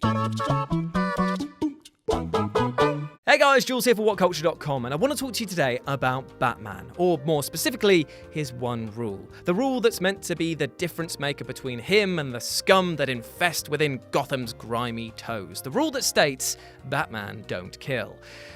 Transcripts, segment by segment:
Hey guys, Jules here for WhatCulture.com, and I want to talk to you today about Batman, or more specifically, his one rule. The rule that's meant to be the difference maker between him and the scum that infest within Gotham's grimy toes. The rule that states, Batman don't kill.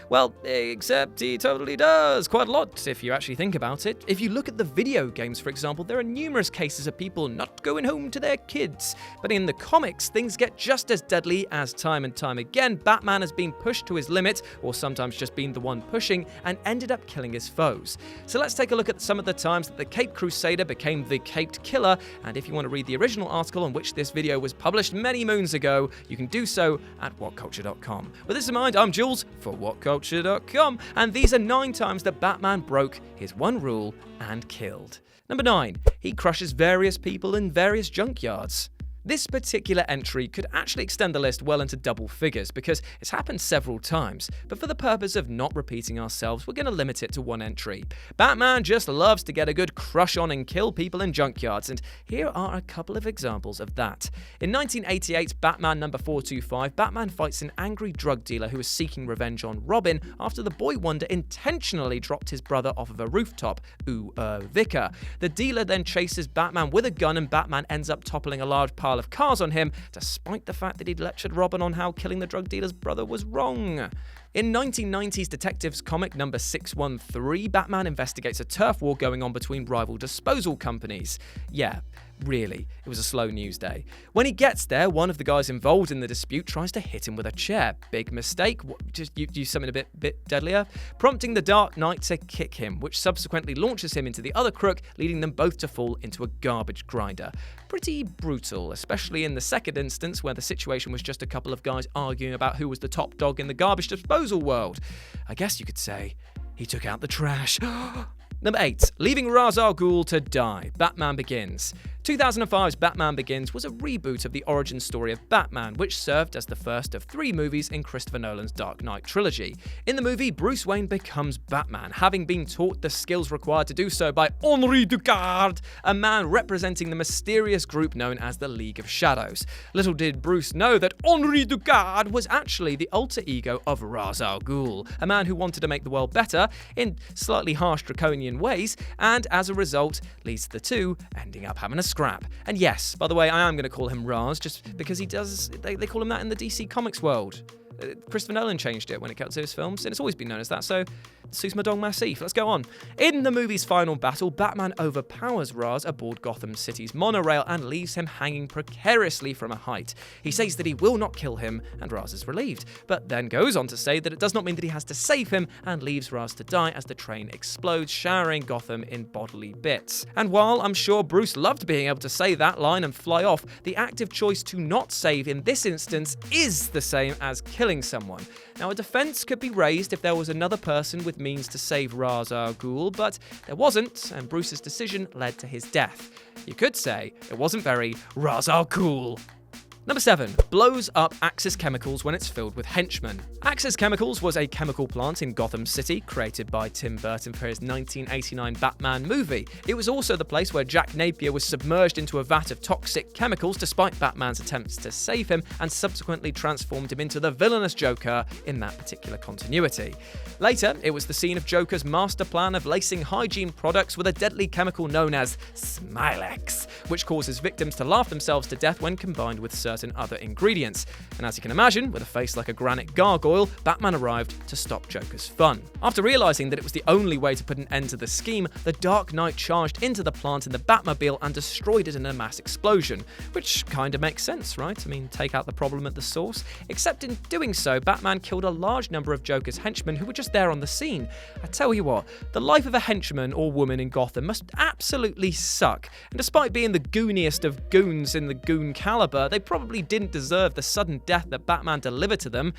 Well, except he totally does, quite a lot if you actually think about it. If you look at the video games, for example, there are numerous cases of people not going home to their kids. But in the comics, things get just as deadly as time and time again, Batman has been pushed to his limit, or sometimes just been the one pushing, and ended up killing his foes. So let's take a look at some of the times that the Caped Crusader became the Caped Killer, and if you want to read the original article on which this video was published many moons ago, you can do so at WhatCulture.com. With this in mind, I'm Jules for WhatCulture.com, and these are 9 times that Batman broke his one rule and killed. Number 9. He crushes various people in various junkyards. This particular entry could actually extend the list well into double figures because it's happened several times, but for the purpose of not repeating ourselves, we're going to limit it to one entry. Batman just loves to get a good crush on and kill people in junkyards, and here are a couple of examples of that. In 1988's Batman number 425, Batman fights an angry drug dealer who is seeking revenge on Robin after the boy wonder intentionally dropped his brother off of a rooftop, Vicar. The dealer then chases Batman with a gun, and Batman ends up toppling a large pile of cars on him, despite the fact that he'd lectured Robin on how killing the drug dealer's brother was wrong. In 1990's Detectives comic number 613, Batman investigates a turf war going on between rival disposal companies. Yeah, really, it was a slow news day. When he gets there, one of the guys involved in the dispute tries to hit him with a chair. Big mistake, just use something a bit deadlier, prompting the Dark Knight to kick him, which subsequently launches him into the other crook, leading them both to fall into a garbage grinder. Pretty brutal, especially in the second instance where the situation was just a couple of guys arguing about who was the top dog in the garbage disposal world. I guess you could say he took out the trash. Number 8. Leaving Ras al Ghul to die. Batman Begins. 2005's Batman Begins was a reboot of the origin story of Batman, which served as the first of 3 movies in Christopher Nolan's Dark Knight trilogy. In the movie, Bruce Wayne becomes Batman, having been taught the skills required to do so by Henri Ducard, a man representing the mysterious group known as the League of Shadows. Little did Bruce know that Henri Ducard was actually the alter ego of Ras al Ghul, a man who wanted to make the world better in slightly harsh draconian ways, and as a result leads to the two ending up having a scrap. And yes, by the way, I am going to call him Ras just because he does, they call him that in the DC Comics world. Christopher Nolan changed it when it came to his films, and it's always been known as that, so suits my dong massif. Let's go on. In the movie's final battle, Batman overpowers Ras aboard Gotham City's monorail and leaves him hanging precariously from a height. He says that he will not kill him, and Ras is relieved, but then goes on to say that it does not mean that he has to save him, and leaves Ras to die as the train explodes, showering Gotham in bodily bits. And while I'm sure Bruce loved being able to say that line and fly off, the active choice to not save in this instance is the same as killing someone. Now, a defense could be raised if there was another person with means to save Ras al Ghul, but there wasn't, and Bruce's decision led to his death. You could say it wasn't very Ras al Ghul. Number 7. Blows up Axis Chemicals when it's filled with henchmen. Axis Chemicals was a chemical plant in Gotham City created by Tim Burton for his 1989 Batman movie. It was also the place where Jack Napier was submerged into a vat of toxic chemicals despite Batman's attempts to save him, and subsequently transformed him into the villainous Joker in that particular continuity. Later, it was the scene of Joker's master plan of lacing hygiene products with a deadly chemical known as Smilex, which causes victims to laugh themselves to death when combined with certain other ingredients. And as you can imagine, with a face like a granite gargoyle, Batman arrived to stop Joker's fun. After realizing that it was the only way to put an end to the scheme, the Dark Knight charged into the plant in the Batmobile and destroyed it in a mass explosion, which kind of makes sense, right? I mean, take out the problem at the source. Except in doing so, Batman killed a large number of Joker's henchmen who were just there on the scene. I tell you what, the life of a henchman or woman in Gotham must absolutely suck, and despite being the gooniest of goons in the goon caliber, they probably didn't deserve the sudden death that Batman delivered to them.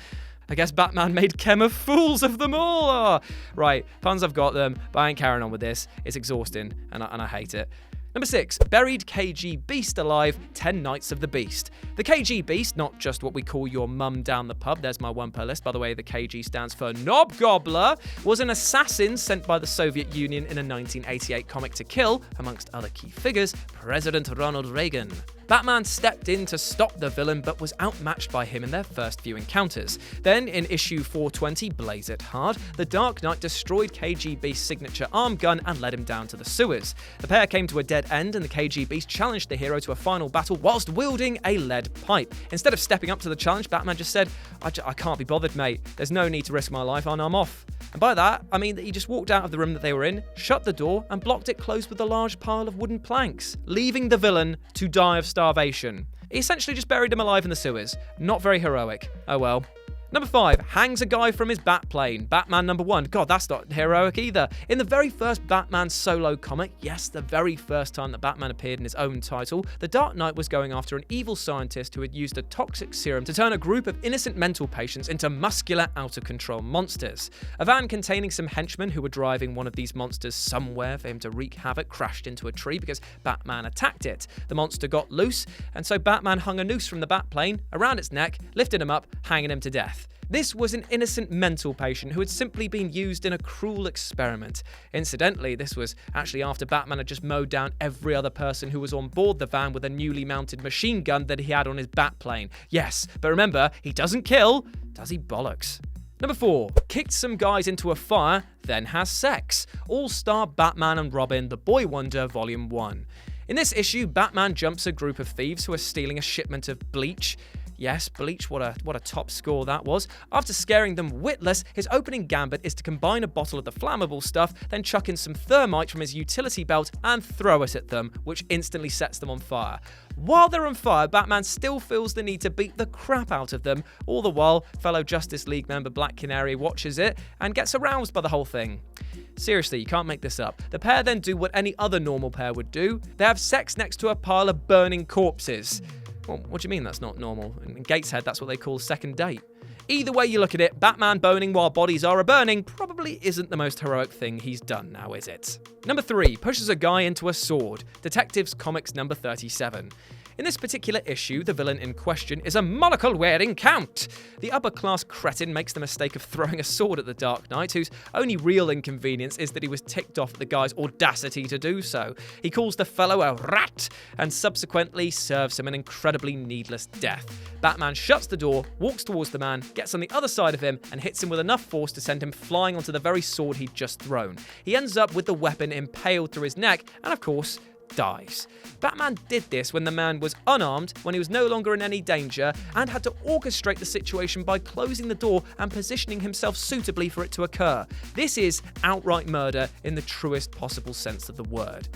I guess Batman made Chem of fools of them all. Oh, right, puns, I've got them, but I ain't carrying on with this. It's exhausting, and I hate it. Number 6. Buried KG Beast alive, 10 Nights of the Beast. The KG Beast, not just what we call your mum down the pub, there's my one per list, by the way, the KG stands for Knob Gobbler, was an assassin sent by the Soviet Union in a 1988 comic to kill, amongst other key figures, President Ronald Reagan. Batman stepped in to stop the villain but was outmatched by him in their first few encounters. Then, in issue 420, Blaze It Hard, the Dark Knight destroyed KGB's signature arm gun and led him down to the sewers. The pair came to a dead end and the KGBs challenged the hero to a final battle whilst wielding a lead pipe. Instead of stepping up to the challenge, Batman just said, I can't be bothered, mate. There's no need to risk my life and I'm off. And by that, I mean that he just walked out of the room that they were in, shut the door, and blocked it closed with a large pile of wooden planks, leaving the villain to die of starvation. He essentially just buried him alive in the sewers. Not very heroic. Oh well. Number 5, hangs a guy from his bat plane. Batman number 1. God, that's not heroic either. In the very first Batman solo comic, yes, the very first time that Batman appeared in his own title, the Dark Knight was going after an evil scientist who had used a toxic serum to turn a group of innocent mental patients into muscular, out-of-control monsters. A van containing some henchmen who were driving one of these monsters somewhere for him to wreak havoc crashed into a tree because Batman attacked it. The monster got loose, and so Batman hung a noose from the bat plane around its neck, lifted him up, hanging him to death. This was an innocent mental patient who had simply been used in a cruel experiment. Incidentally, this was actually after Batman had just mowed down every other person who was on board the van with a newly mounted machine gun that he had on his bat plane. Yes, but remember, he doesn't kill, does he bollocks? Number 4, kicked some guys into a fire, then has sex. All-Star Batman and Robin, The Boy Wonder, Volume 1. In this issue, Batman jumps a group of thieves who are stealing a shipment of bleach. Yes, bleach, what a top score that was. After scaring them witless, his opening gambit is to combine a bottle of the flammable stuff, then chuck in some thermite from his utility belt and throw it at them, which instantly sets them on fire. While they're on fire, Batman still feels the need to beat the crap out of them. All the while, fellow Justice League member Black Canary watches it and gets aroused by the whole thing. Seriously, you can't make this up. The pair then do what any other normal pair would do. They have sex next to a pile of burning corpses. Well, what do you mean that's not normal? In Gateshead, that's what they call second date. Either way you look at it, Batman boning while bodies are a-burning probably isn't the most heroic thing he's done now, is it? Number 3, pushes a guy into a sword. Detectives Comics number 37. In this particular issue, the villain in question is a monocle-wearing count. The upper-class cretin makes the mistake of throwing a sword at the Dark Knight, whose only real inconvenience is that he was ticked off at the guy's audacity to do so. He calls the fellow a rat, and subsequently serves him an incredibly needless death. Batman shuts the door, walks towards the man, gets on the other side of him, and hits him with enough force to send him flying onto the very sword he'd just thrown. He ends up with the weapon impaled through his neck, and of course, dies. Batman did this when the man was unarmed, when he was no longer in any danger, and had to orchestrate the situation by closing the door and positioning himself suitably for it to occur. This is outright murder in the truest possible sense of the word.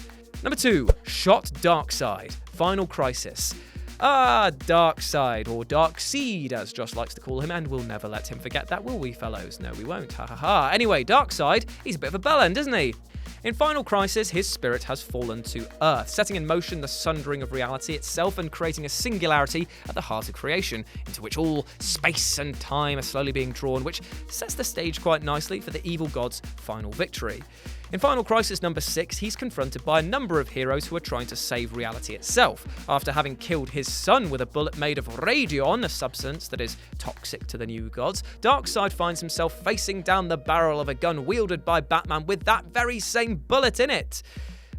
Number 2, shot Darkseid. Final Crisis. Darkseid, or Darkseid, as Josh likes to call him, and we'll never let him forget that, will we, fellows? No, we won't. Ha ha ha. Anyway, Darkseid, he's a bit of a bellend, isn't he? In Final Crisis, his spirit has fallen to Earth, setting in motion the sundering of reality itself and creating a singularity at the heart of creation, into which all space and time are slowly being drawn, which sets the stage quite nicely for the evil god's final victory. In Final Crisis number 6, he's confronted by a number of heroes who are trying to save reality itself. After having killed his son with a bullet made of radion, a substance that is toxic to the new gods, Darkseid finds himself facing down the barrel of a gun wielded by Batman with that very same bullet in it.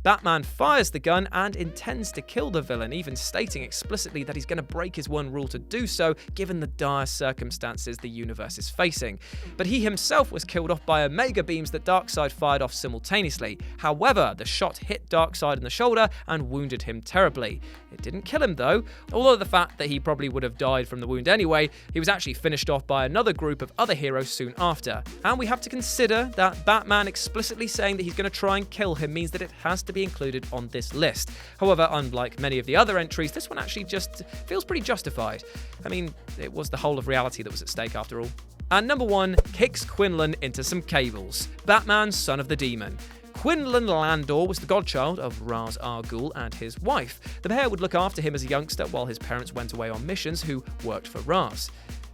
Batman fires the gun and intends to kill the villain, even stating explicitly that he's going to break his one rule to do so, given the dire circumstances the universe is facing. But he himself was killed off by Omega beams that Darkseid fired off simultaneously. However, the shot hit Darkseid in the shoulder and wounded him terribly. It didn't kill him though, although the fact that he probably would have died from the wound anyway, he was actually finished off by another group of other heroes soon after. And we have to consider that Batman explicitly saying that he's going to try and kill him means that it has to be included on this list. However, unlike many of the other entries, this one actually just feels pretty justified. I mean, it was the whole of reality that was at stake after all. And number 1, kicks Quinlan into some cables. Batman, son of the demon. Quinlan Landor was the godchild of Ras al Ghul and his wife. The pair would look after him as a youngster while his parents went away on missions who worked for Ras.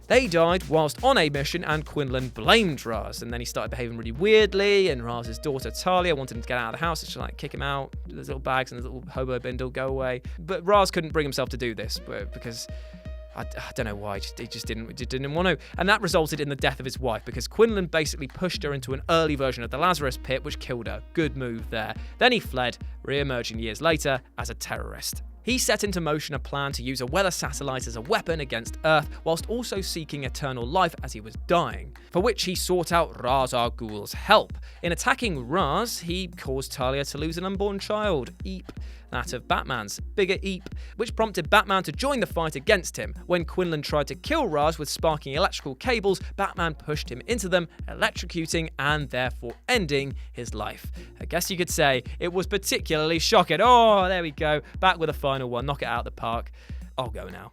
They died whilst on a mission, and Quinlan blamed Ras, and then he started behaving really weirdly, and Ras's daughter Talia wanted him to get out of the house, and she kick him out, there's little bags and there's little hobo bindle, go away. But Ras couldn't bring himself to do this, because I don't know why, he just didn't want to. And that resulted in the death of his wife, because Quinlan basically pushed her into an early version of the Lazarus Pit, which killed her. Good move there. Then he fled, re-emerging years later as a terrorist. He set into motion a plan to use a weather satellite as a weapon against Earth, whilst also seeking eternal life as he was dying, for which he sought out Ras al Ghul's help. In attacking Ras, he caused Talia to lose an unborn child, Eep, that of Batman's bigger Eep, which prompted Batman to join the fight against him. When Quinlan tried to kill Ras with sparking electrical cables, Batman pushed him into them, electrocuting and therefore ending his life. I guess you could say it was particularly shocking. Oh, there we go. Back with a final one. Knock it out of the park. I'll go now.